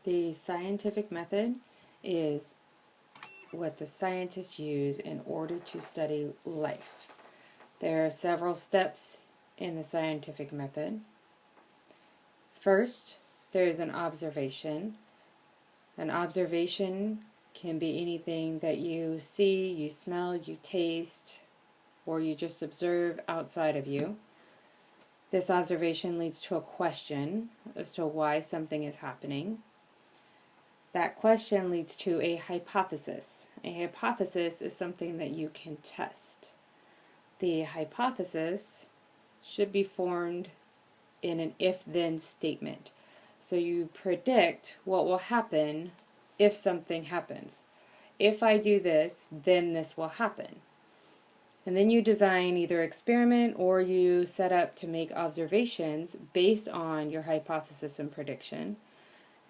The scientific method is what the scientists use in order to study life. There are several steps in the scientific method. First, there is an observation. An observation can be anything that you see, you smell, you taste, or you just observe outside of you. This observation leads to a question as to why something is happening. That question leads to a hypothesis. A hypothesis is something that you can test. The hypothesis should be formed in an if-then statement. So you predict what will happen if something happens. If I do this, then this will happen. And then you design either experiment or you set up to make observations based on your hypothesis and prediction.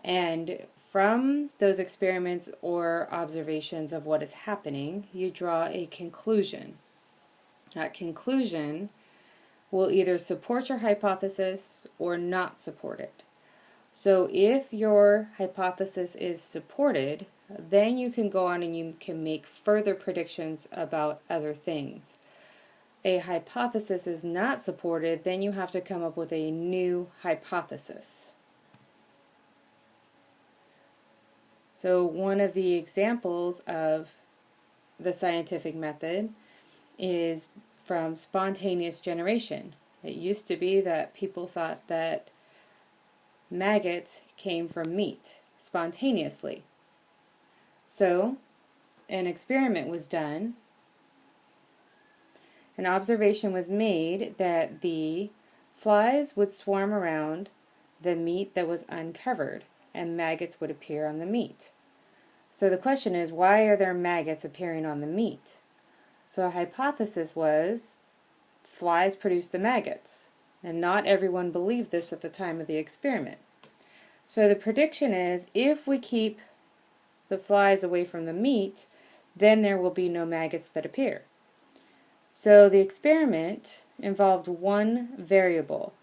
And from those experiments or observations of what is happening, you draw a conclusion. That conclusion will either support your hypothesis or not support it. So if your hypothesis is supported, then you can go on and you can make further predictions about other things. A hypothesis is not supported, then you have to come up with a new hypothesis. So one of the examples of the scientific method is from spontaneous generation. It used to be that people thought that maggots came from meat spontaneously. So an experiment was done. An observation was made that the flies would swarm around the meat that was uncovered, and maggots would appear on the meat. So the question is, why are there maggots appearing on the meat? So a hypothesis was flies produce the maggots, and not everyone believed this at the time of the experiment. So the prediction is, if we keep the flies away from the meat, then there will be no maggots that appear. So the experiment involved one variable.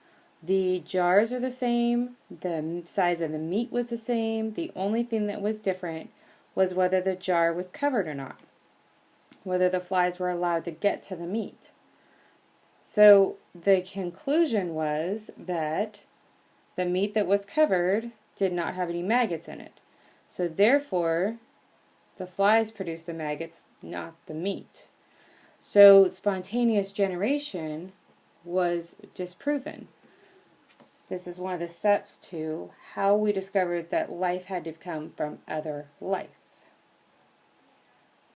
The jars are the same, the size of the meat was the same, the only thing that was different was whether the jar was covered or not, whether the flies were allowed to get to the meat. So the conclusion was that the meat that was covered did not have any maggots in it. So therefore, the flies produced the maggots, not the meat. So spontaneous generation was disproven. This is one of the steps to how we discovered that life had to come from other life.